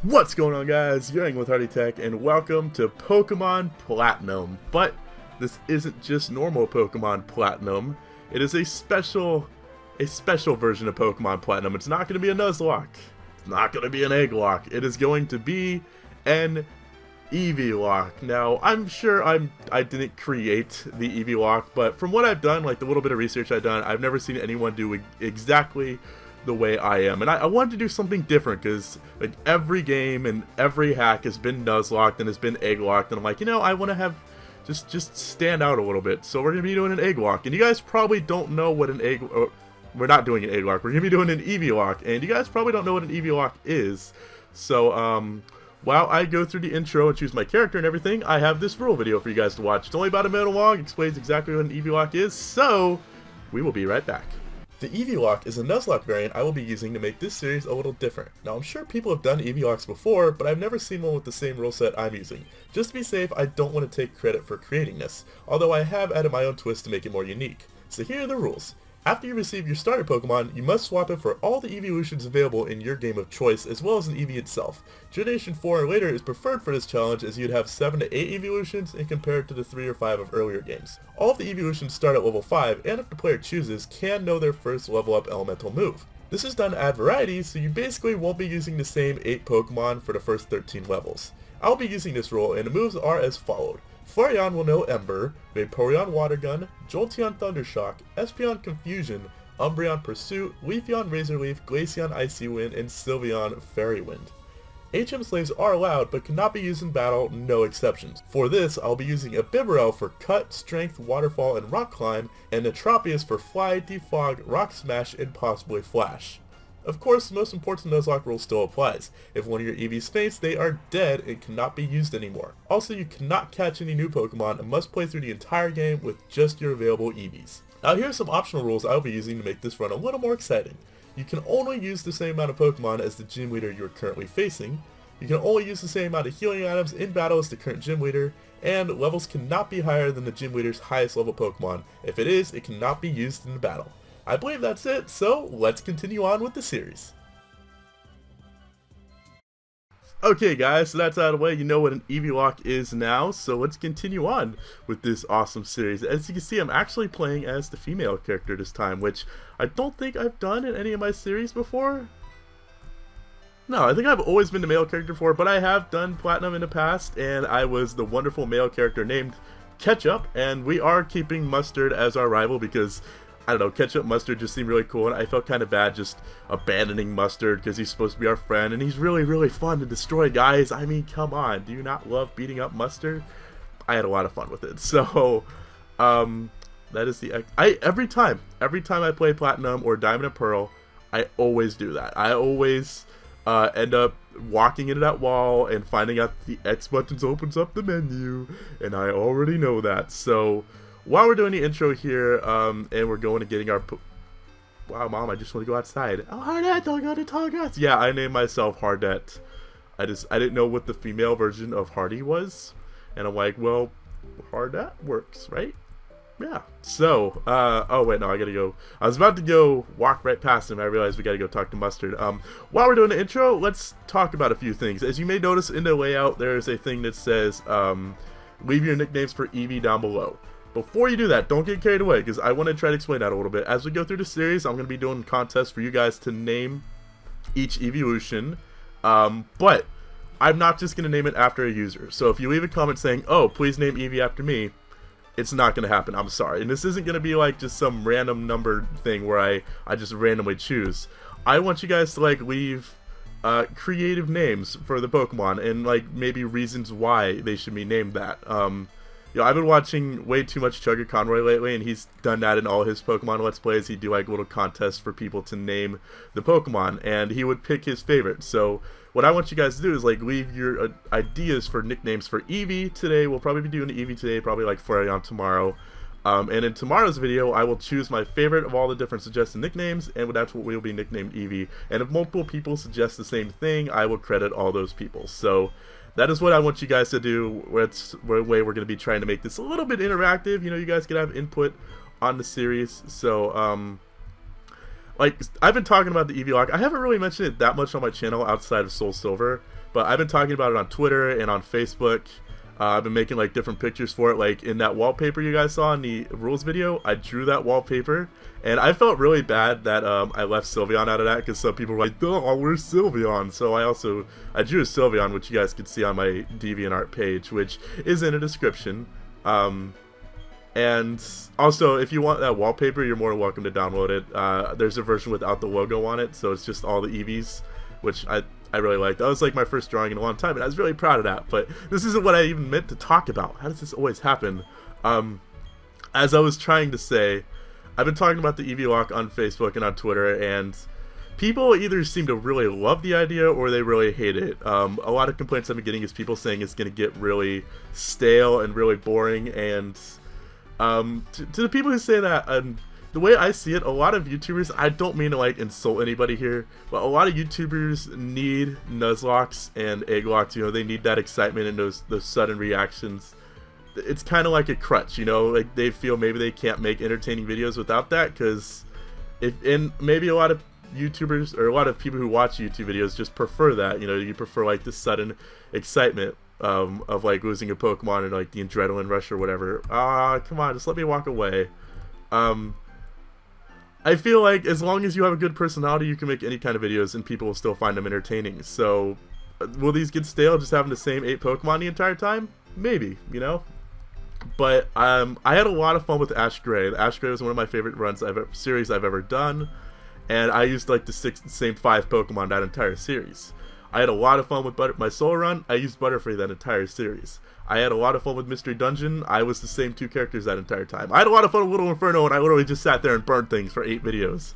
What's going on, guys? Yaaa with Hardy Tech, and welcome to Pokemon Platinum. But this isn't just normal Pokemon Platinum. It is a special version of Pokemon Platinum. It's not going to be a Nuzlocke. It's not going to be an Eeveelocke. It is going to be an Eeveelocke. Now, I'm sure I didn't create the Eeveelocke, but from what I've done, like the little bit of research I've done, I've never seen anyone do exactly the way I am, and I wanted to do something different because like every game and every hack has been Nuzlocked and has been Eeveelocked, and I'm like, I want to have just stand out a little bit. So we're gonna be doing an Eeveelocke, and you guys probably don't know what an we're not doing an Eeveelocke. We're gonna be doing an Eeveelocke, and you guys probably don't know what an Eeveelocke is. So while I go through the intro and choose my character and everything, I have this rule video for you guys to watch. It's only about a minute long. Explains exactly what an Eeveelocke is. So we will be right back. The Eeveelocke is a Nuzlocke variant I will be using to make this series a little different. Now, I'm sure people have done Eeveelocks before, but I've never seen one with the same rule set I'm using. Just to be safe, I don't want to take credit for creating this, although I have added my own twist to make it more unique. So here are the rules. After you receive your starter Pokemon, you must swap it for all the Eeveelutions available in your game of choice, as well as an Eevee itself. Generation 4 or later is preferred for this challenge, as you'd have 7 to 8 Eeveelutions and compared to the 3 or 5 of earlier games. All of the Eeveelutions start at level 5, and if the player chooses, can know their first level up elemental move. This is done to add variety, so you basically won't be using the same 8 Pokemon for the first 13 levels. I'll be using this rule, and the moves are as followed. Flareon will know Ember, Vaporeon Water Gun, Jolteon Thundershock, Espeon Confusion, Umbreon Pursuit, Leafeon Razor Leaf, Glaceon Icy Wind, and Sylveon Fairy Wind. HM Slaves are allowed, but cannot be used in battle, no exceptions. For this, I'll be using a Bibarel for Cut, Strength, Waterfall, and Rock Climb, and Atropius for Fly, Defog, Rock Smash, and possibly Flash. Of course, the most important Nuzlocke rule still applies. If one of your Eevees faints, they are dead and cannot be used anymore. Also, you cannot catch any new Pokemon and must play through the entire game with just your available Eevees. Now here are some optional rules I'll be using to make this run a little more exciting. You can only use the same amount of Pokemon as the gym leader you are currently facing. You can only use the same amount of healing items in battle as the current gym leader, and levels cannot be higher than the gym leader's highest level Pokemon. If it is, it cannot be used in the battle. I believe that's it, so let's continue on with the series. Okay guys, so that's out of the way. You know what an Eeveelocke is now, so let's continue on with this awesome series. As you can see, I'm actually playing as the female character this time, which I don't think I've done in any of my series before. No, I think I've always been the male character before, but I have done Platinum in the past, and I was the wonderful male character named Ketchup, and we are keeping Mustard as our rival because I don't know, Ketchup Mustard just seemed really cool, and I felt kind of bad just abandoning Mustard because he's supposed to be our friend, and he's really fun to destroy, guys. I mean, come on, do you not love beating up Mustard? I had a lot of fun with it. So, that is every time I play Platinum or Diamond and Pearl, I always do that. I always end up walking into that wall and finding out the X buttons opens up the menu, and I already know that. So while we're doing the intro here, and we're going to getting our wow, Mom, I just want to go outside. Oh, Hardette, don't go to Tall Grass. Yeah, I named myself Hardette. I didn't know what the female version of Hardy was, and I'm like, well, Hardette works, right? Yeah. So, oh wait, no, I gotta go. I was about to go walk right past him. I realized we gotta go talk to Mustard. While we're doing the intro, let's talk about a few things. As you may notice in the layout, there's a thing that says, leave your nicknames for Eevee down below. Before you do that, don't get carried away, because I want to try to explain that a little bit. As we go through the series, I'm going to be doing contests for you guys to name each Eeveelution, but I'm not just going to name it after a user. So if you leave a comment saying, oh, please name Eevee after me, it's not going to happen. I'm sorry. And this isn't going to be like just some random number thing where I just randomly choose. I want you guys to like leave creative names for the Pokemon and like maybe reasons why they should be named that. You know, I've been watching way too much Chugga Conroy lately, and he's done that in all his Pokemon Let's Plays. He'd do like little contests for people to name the Pokemon, and he would pick his favorite. So what I want you guys to do is like leave your ideas for nicknames for Eevee today. We'll probably be doing Eevee today, probably like Flareon tomorrow. And in tomorrow's video, I will choose my favorite of all the different suggested nicknames, and that's what will be nicknamed Eevee. And if multiple people suggest the same thing, I will credit all those people. So that is what I want you guys to do. That's the way we're going to be trying to make this a little bit interactive. You know, you guys can have input on the series. So, like, I've been talking about the Eeveelocke. I haven't really mentioned it that much on my channel outside of Soul Silver, but I've been talking about it on Twitter and on Facebook. I've been making like different pictures for it. Like in that wallpaper you guys saw in the rules video, I drew that wallpaper, and I felt really bad that I left Sylveon out of that, because some people were like, "Oh, where's Sylveon?" So I drew a Sylveon, which you guys can see on my DeviantArt page, which is in a description. And also, if you want that wallpaper, you're more than welcome to download it. There's a version without the logo on it, so it's just all the Eevees, which I really liked. That was like my first drawing in a long time, and I was really proud of that. But this isn't what I even meant to talk about. How does this always happen? As I was trying to say, I've been talking about the Eeveelocke on Facebook and on Twitter, and people either seem to really love the idea or they really hate it. A lot of complaints I've been getting is people saying it's going to get really stale and really boring, and to the people who say that, the way I see it, a lot of YouTubers, I don't mean to like insult anybody here, but a lot of YouTubers need Nuzlockes and Egglocks. You know, they need that excitement and those sudden reactions. It's kind of like a crutch, you know, like they feel maybe they can't make entertaining videos without that, because maybe a lot of YouTubers or a lot of people who watch YouTube videos just prefer that. You know, you prefer like the sudden excitement of like losing a Pokemon and like the adrenaline rush or whatever. Come on, just let me walk away. I feel like as long as you have a good personality, you can make any kind of videos and people will still find them entertaining. So will these get stale just having the same 8 Pokemon the entire time? Maybe, you know. But I had a lot of fun with Ash Gray. Ash Gray was one of my favorite series I've ever done, and I used like the same 5 Pokemon that entire series. I had a lot of fun with my solo run. I used Butterfree that entire series. I had a lot of fun with Mystery Dungeon. I was the same 2 characters that entire time. I had a lot of fun with Little Inferno, and I literally just sat there and burned things for 8 videos.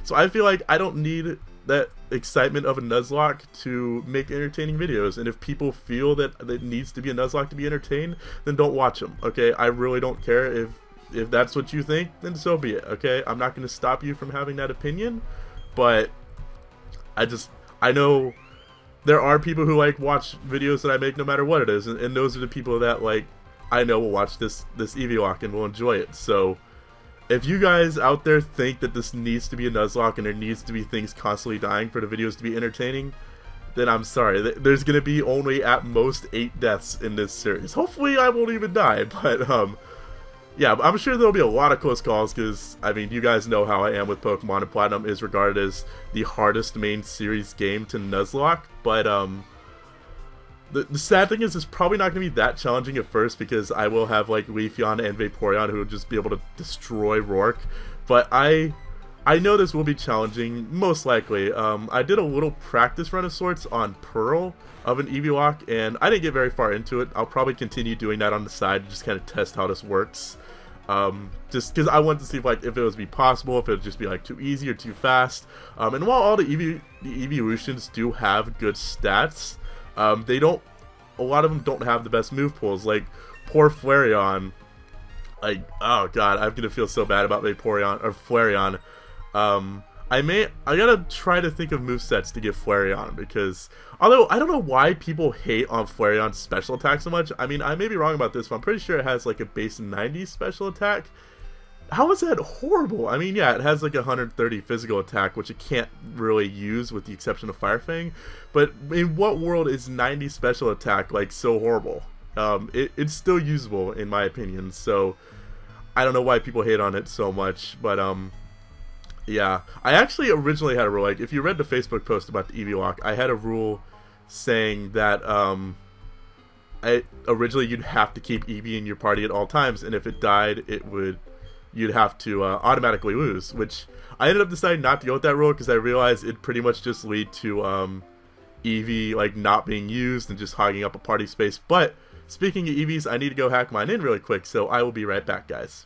So I feel like I don't need that excitement of a Nuzlocke to make entertaining videos. And if people feel that it needs to be a Nuzlocke to be entertained, then don't watch them, okay? I really don't care. If that's what you think, then so be it, okay? I'm not going to stop you from having that opinion, but I know there are people who like watch videos that I make no matter what it is, and those are the people that like I know will watch this Eeveelocke and will enjoy it. So if you guys out there think that this needs to be a Nuzlocke and there needs to be things constantly dying for the videos to be entertaining, then I'm sorry. There's gonna be only at most 8 deaths in this series. Hopefully I won't even die, but yeah, I'm sure there'll be a lot of close calls, because, I mean, you guys know how I am with Pokemon, and Platinum is regarded as the hardest main series game to Nuzlocke, but, the sad thing is it's probably not going to be that challenging at first, because I will have, like, Leafeon and Vaporeon who will just be able to destroy Rourke, but I know this will be challenging, most likely. I did a little practice run of sorts on Pearl of an Eeveelocke, and I didn't get very far into it. I'll probably continue doing that on the side to just kind of test how this works. Just because I wanted to see if it would be possible, if it would just be like too easy or too fast. And while all the evolutions do have good stats, a lot of them don't have the best move pools. Like poor Flareon, like, oh god, I'm gonna feel so bad about Vaporeon or Flareon. I gotta try to think of movesets to give Flareon, because although I don't know why people hate on Flareon's special attack so much. I mean, I may be wrong about this, but I'm pretty sure it has like a base 90 special attack. How is that horrible? I mean, yeah, it has like 130 physical attack, which it can't really use with the exception of Fire Fang. But in what world is 90 special attack like so horrible? It's still usable in my opinion, so I don't know why people hate on it so much, but yeah, I actually originally had a rule, like, if you read the Facebook post about the Eeveelocke, I had a rule saying that, originally you'd have to keep Eevee in your party at all times, and if it died, you'd have to, automatically lose, which I ended up deciding not to go with that rule, because I realized it'd pretty much just lead to, Eevee, like, not being used and just hogging up a party space. But, speaking of Eevees, I need to go hack mine in really quick, so I will be right back, guys.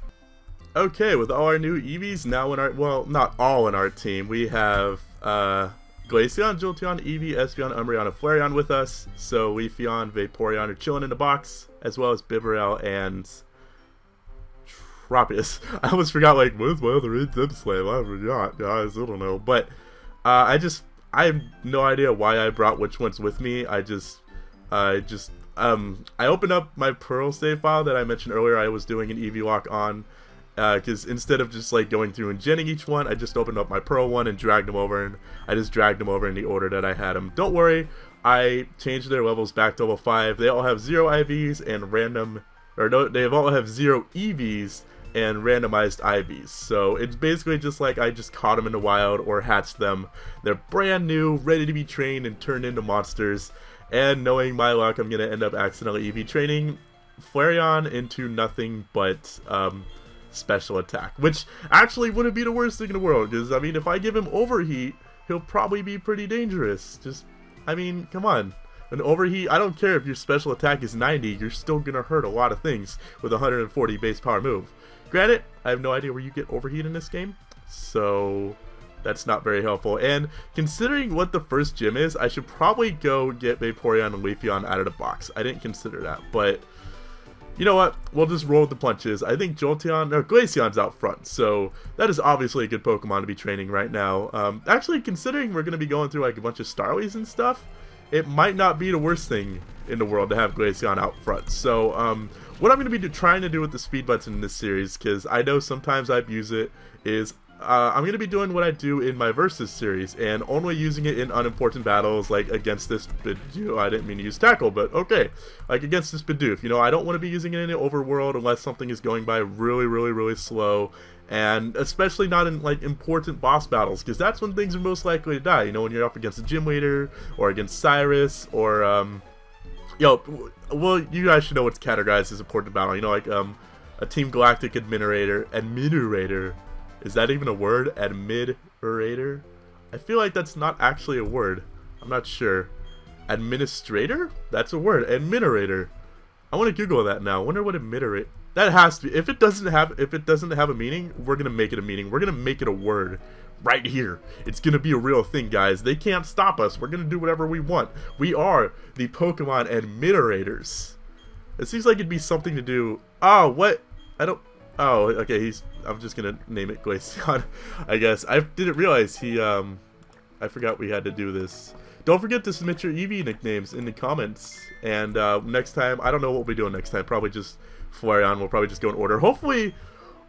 Okay, with all our new Eevees now in our, well, not all in our team, we have Glaceon, Jolteon, Eevee, Espeon, Umbreon, and Flareon with us. So Leafeon, Vaporeon are chilling in the box, as well as Bibarel and Tropius. I almost forgot, like, where's my other slave? I forgot, guys, I don't know. But I have no idea why I brought which ones with me. I opened up my Pearl save file that I mentioned earlier I was doing an Eeveelocke on. because instead of just like going through and genning each one, I just opened up my Pearl one and dragged them over, and I just dragged them over in the order that I had them. Don't worry, I changed their levels back to level 5. They all have 0 IVs and random, or no, they all have 0 EVs and randomized IVs. So it's basically just like I just caught them in the wild or hatched them. They're brand new, ready to be trained and turned into monsters. And knowing my luck, I'm going to end up accidentally EV training Flareon into nothing but special attack, which actually wouldn't be the worst thing in the world, because I mean, if I give him overheat, he'll probably be pretty dangerous. Just, I mean, come on. An overheat, I don't care if your special attack is 90, you're still gonna hurt a lot of things with a 140 base power move. Granted, I have no idea where you get overheat in this game, so that's not very helpful. And considering what the first gym is, I should probably go get Vaporeon and Leafeon out of the box. I didn't consider that, but you know what? We'll just roll with the punches. I think Glaceon's out front, so that is obviously a good Pokemon to be training right now. Actually, considering we're going to be going through like a bunch of Starlies and stuff, it might not be the worst thing in the world to have Glaceon out front. So, what I'm going to be trying to do with the speed button in this series, because I know sometimes I abuse it, is I'm going to be doing what I do in my Versus series, and only using it in unimportant battles, like against this Bidoof. I didn't mean to use Tackle, but okay. Like against this Bidoof. You know, I don't want to be using it in the overworld unless something is going by really, really, really slow, and especially not in like important boss battles, because that's when things are most likely to die. You know, when you're up against a gym leader, or against Cyrus, or well, you guys should know what's categorized as important battle. You know, like a Team Galactic Admirator. Is that even a word? Admirator? I feel like that's not actually a word. I'm not sure. Administrator? That's a word. Admirator. I want to Google that now. I wonder what admirator. That has to be. If it doesn't have a meaning, we're gonna make it a meaning. We're gonna make it a word right here. It's gonna be a real thing, guys. They can't stop us. We're gonna do whatever we want. We are the Pokemon Admirators. It seems like it'd be something to do. Oh, what? I don't. Oh, okay, I'm just gonna name it Glaceon, I guess. I didn't realize I forgot we had to do this. Don't forget to submit your EV nicknames in the comments, and next time, I don't know what we'll be doing next time, probably just Flareon, we'll probably just go in order. Hopefully,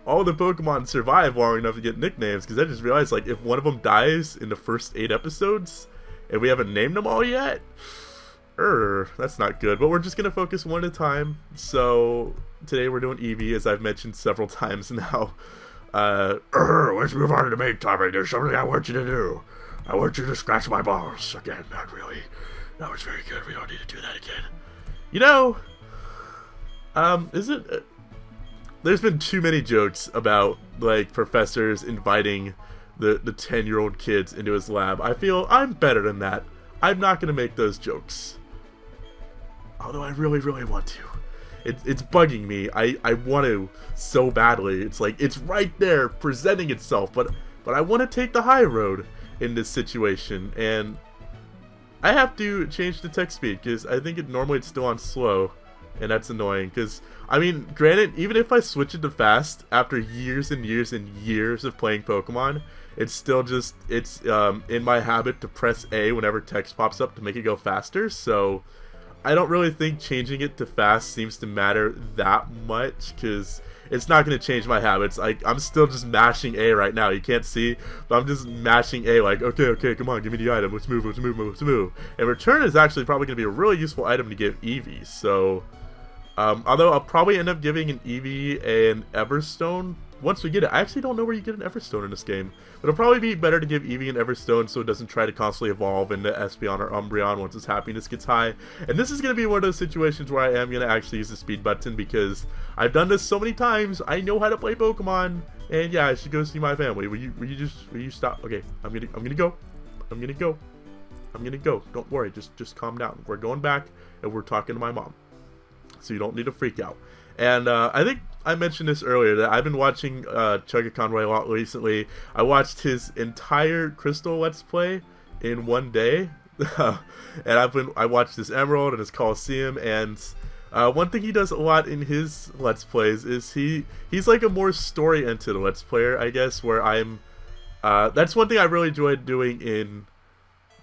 all the Pokemon survive long enough to get nicknames, because I just realized, like, if one of them dies in the first 8 episodes, and we haven't named them all yet, that's not good, but we're just gonna focus one at a time. So today we're doing Eevee, as I've mentioned several times now. Let's move on to the main topic. There's something I want you to do. I want you to scratch my balls again. Not really. That was very good. We don't need to do that again. You know, there's been too many jokes about like professors inviting the 10-year-old kids into his lab. I feel I'm better than that. I'm not gonna make those jokes. Although I really, really want to. It's bugging me. I want to so badly. It's like, it's right there presenting itself, but I want to take the high road in this situation, and I have to change the text speed, because I think normally it's still on slow, and that's annoying, because, I mean, granted, even if I switch it to fast, after years and years and years of playing Pokemon, it's still just, it's in my habit to press A whenever text pops up to make it go faster, so I don't really think changing it to fast seems to matter that much, because it's not going to change my habits. I'm still just mashing A right now. You can't see, but I'm just mashing A like, okay, come on, give me the item. Let's move. And return is actually probably going to be a really useful item to give Eevee. So, although I'll probably end up giving an Eevee an Everstone once we get it. I actually don't know where you get an Everstone in this game, but it'll probably be better to give Eevee an Everstone so it doesn't try to constantly evolve into Espeon or Umbreon once its happiness gets high. And this is going to be one of those situations where I am going to actually use the speed button, because I've done this so many times. I know how to play Pokemon, and yeah, I should go see my family. Will you stop? Okay, I'm gonna go. Don't worry, just calm down. We're going back, and we're talking to my mom, so you don't need to freak out. And I think I mentioned this earlier, that I've been watching Chuggaaconroy a lot recently. I watched his entire Crystal Let's Play in one day, and I watched his Emerald and his Coliseum. And one thing he does a lot in his Let's Plays is he's like a more story-oriented Let's Player, I guess. Where that's one thing I really enjoyed doing in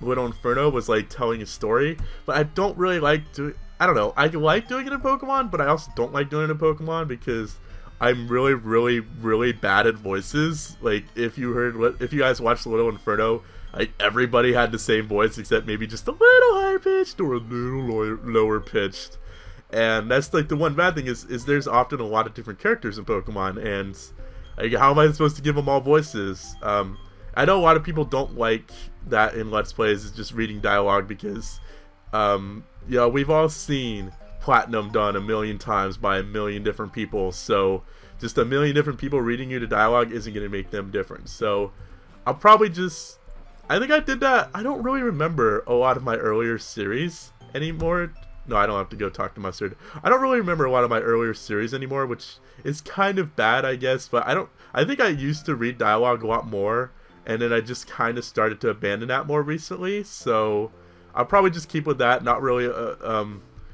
Little Inferno, was like telling a story. But I don't really like doing. I don't know, I like doing it in Pokemon, but I also don't like doing it in Pokemon, because I'm really, really, really bad at voices. Like, if you guys watched Little Inferno, like, everybody had the same voice except maybe just a little higher pitched or a little lower pitched. And that's like the one bad thing is there's often a lot of different characters in Pokemon, and like, how am I supposed to give them all voices? I know a lot of people don't like that in Let's Plays, is just reading dialogue because, you know, we've all seen Platinum done a million times by a million different people, so just a million different people reading you the dialogue isn't going to make them different. So I'll probably just, I think I did that. I don't really remember a lot of my earlier series anymore. No, I don't have to go talk to Mustard. I don't really remember a lot of my earlier series anymore, which is kind of bad, I guess, but I think I used to read dialogue a lot more, and then I just kind of started to abandon that more recently, so I'll probably just keep with that, not really,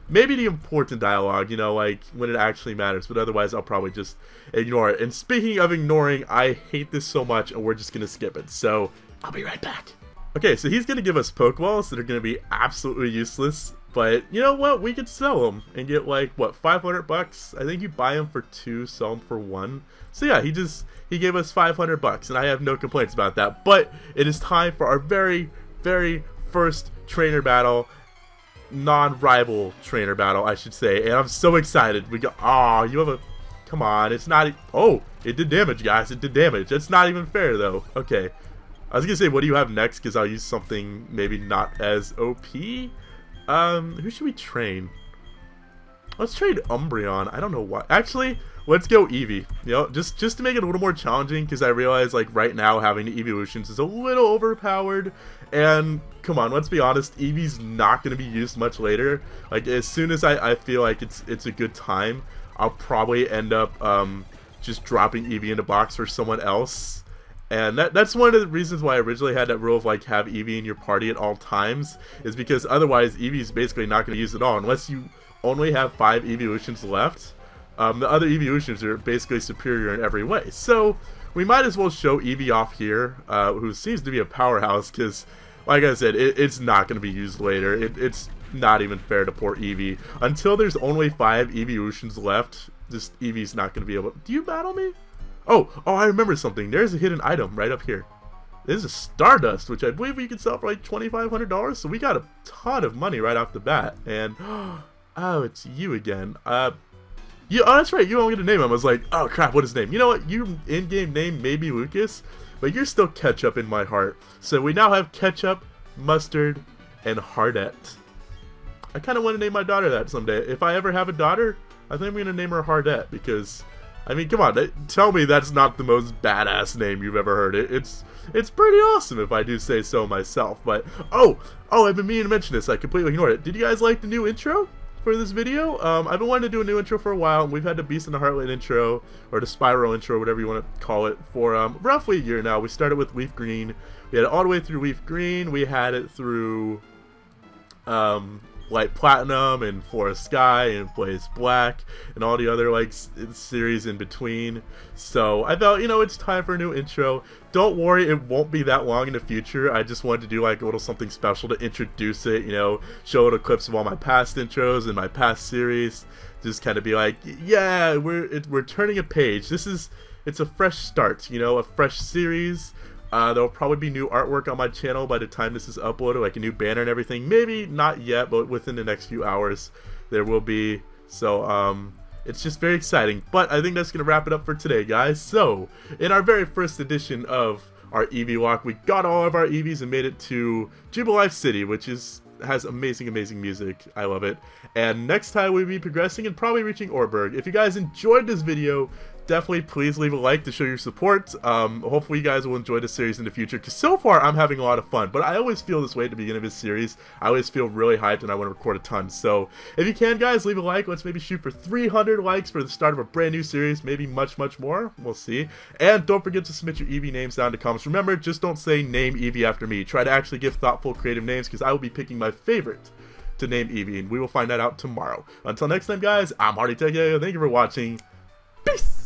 maybe the important dialogue, you know, like when it actually matters, but otherwise I'll probably just ignore it. And speaking of ignoring, I hate this so much, and we're just going to skip it, so I'll be right back. Okay, so he's going to give us Pokeballs that are going to be absolutely useless. But you know what? We could sell them and get like, what, 500 bucks? I think you buy them for 2, sell them for 1. So yeah, he gave us 500 bucks, and I have no complaints about that. But it is time for our very, very first trainer battle, non-rival trainer battle, I should say. And I'm so excited. We got, oh, you have a, come on, it's not, oh, it did damage, guys. It did damage. It's not even fair though. Okay, I was gonna say, what do you have next? Because I'll use something maybe not as OP. Who should we train? Let's trade Umbreon. I don't know why. Actually, let's go Eevee. You know, just to make it a little more challenging, because I realize, like, right now having the evolutions is a little overpowered. And come on, let's be honest, Eevee's not going to be used much later. Like, as soon as I feel like it's a good time, I'll probably end up just dropping Eevee in the box for someone else. And that's one of the reasons why I originally had that rule of, like, have Eevee in your party at all times, is because otherwise Eevee's basically not going to use it all unless you only have 5 evolutions left. The other evolutions are basically superior in every way. So we might as well show Eevee off here, who seems to be a powerhouse, because, like I said, it's not going to be used later. It's not even fair to poor Eevee. Until there's only 5 evolutions left, just Eevee's not going to be able... Do you battle me? Oh, I remember something. There's a hidden item right up here. This is a Stardust, which I believe we could sell for like $2,500. So we got a ton of money right off the bat. And, oh, it's you again. Oh, that's right. You don't get a name. I was like, oh crap, what is his name? You know what? Your in-game name may be Lucas, but you're still Ketchup in my heart. So we now have Ketchup, Mustard, and Hardette. I kind of want to name my daughter that someday. If I ever have a daughter, I think I'm going to name her Hardette, because... I mean, come on, tell me that's not the most badass name you've ever heard. It's pretty awesome if I do say so myself. But, oh, I've been meaning to mention this. I completely ignored it. Did you guys like the new intro for this video? I've been wanting to do a new intro for a while. We've had the Beast in the Heartland intro, or the Spiral intro, whatever you want to call it, for roughly a year now. We started with Leaf Green. We had it all the way through Leaf Green. We had it through... like Platinum and Forest Sky and Blaze Black and all the other like series in between. So I thought, you know, it's time for a new intro. Don't worry, it won't be that long in the future. I just wanted to do like a little something special to introduce it, you know, show little clips of all my past intros and my past series. Just kind of be like, yeah, we're turning a page. It's a fresh start, you know, a fresh series. There'll probably be new artwork on my channel by the time this is uploaded, like a new banner and everything. Maybe not yet, but within the next few hours there will be. So it's just very exciting. But I think that's going to wrap it up for today, guys. So in our very first edition of our Eeveelocke, we got all of our Eevees and made it to Jubilife City, which has amazing music. I love it. And next time we'll be progressing and probably reaching Orberg. If you guys enjoyed this video, definitely please leave a like to show your support. Hopefully you guys will enjoy this series in the future, because so far I'm having a lot of fun, but I always feel this way at the beginning of this series. I always feel really hyped and I want to record a ton. So if you can, guys, leave a like. Let's maybe shoot for 300 likes for the start of a brand new series, maybe much more. We'll see. And don't forget to submit your Eevee names down in the comments. Remember, just don't say name Eevee after me. Try to actually give thoughtful, creative names, because I will be picking my favorite to name Eevee, and we will find that out tomorrow. Until next time, guys, I'm HardyTech. Thank you for watching. Peace!